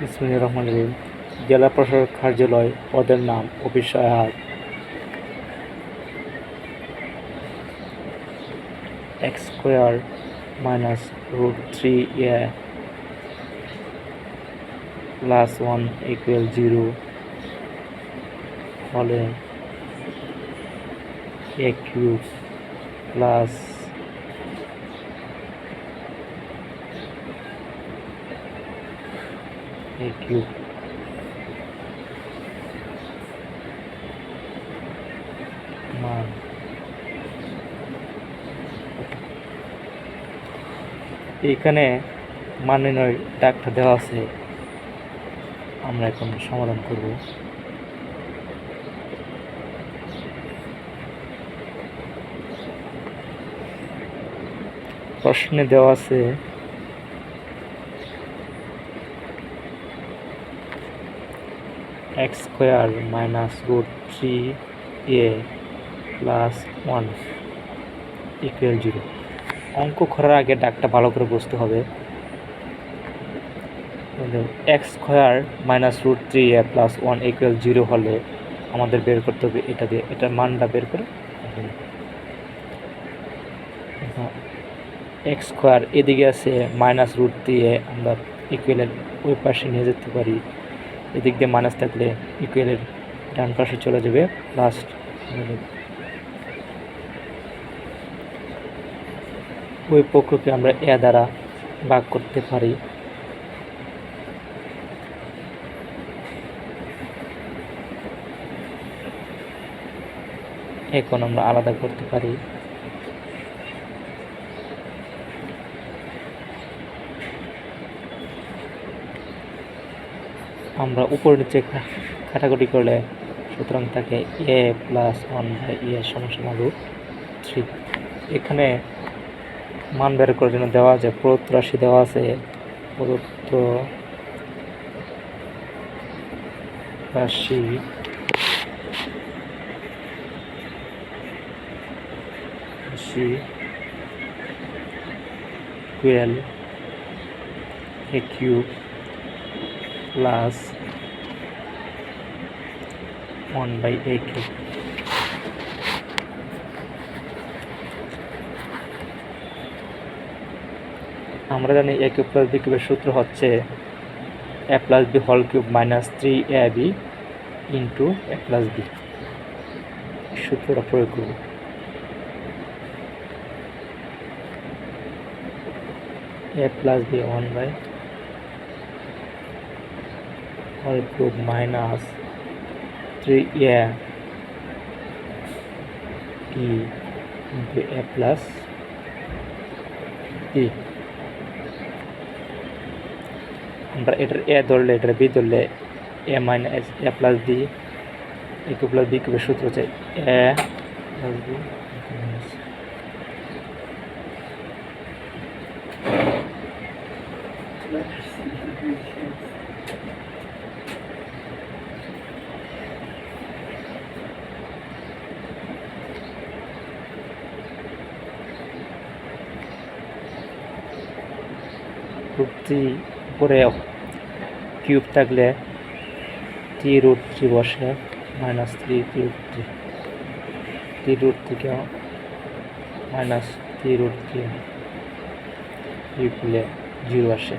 বিসমিল্লাহির রহমানির রহিম। জেলা প্রশাসক কার্যালয়, পদের নাম অফিস সহায়ক। x square minus root 3a plus 1 equal 0 হলে a cube plus a cube মান এইখানে মান নির্ণয়ের ডাকটা দেওয়া আছে, আমরা এখন সমাধান করব। প্রশ্নে দেওয়া আছে x square minus root 3a plus 1 equal 0। অঙ্ক করার আগে ডাকটা ভালো করে বুঝতে হবে। x square minus root 3a plus 1 equal 0 হলে আমাদের বের করতে হবে এটা দিয়ে, এটার মানটা বের করে x স্কোয়ার এদিকে আছে মাইনাস রুট 3a, আমরা ইকুয়ালের ওই পাশে নিয়ে যেতে পারি। এদিক দিয়ে মাইনাস থাকলে ইকুয়ালের ডান পাশে চলে যাবে, প্লাস ওই পক্ষকে আমরা এ দ্বারা ভাগ করতে পারি। এখন আমরা আলাদা করতে পারি। আমরা উপর নিচে কাটাকুটি করলে সুতরাং থাকে a প্লাস 1/a সমান রুট 3। এখানে মান বের করার জন্য দেওয়া আছে প্রদত্ত রাশি দেওয়া আছে, প্রদত্ত রাশি equal a cube plus 1/a cube. আমরা জানি a কিউব প্লাস b কিউবের সূত্র হচ্ছে a plus b whole cube minus 3ab into a plus b। সূত্রটা প্রয়োগ করব। a plus b 1/, whole cube minus 3a b into a plus b। আমরা এটার এ ধরলে এটার বি ধরলে A minus A plus B, A cube plus B কিউবের সূত্র হচ্ছে এ প্লাস বি উপরে কিউব থাকলে 3√3 বসে, মাইনাস 3√3 থেকে মাইনাস 3√3 ইকুয়াল 0 আসে।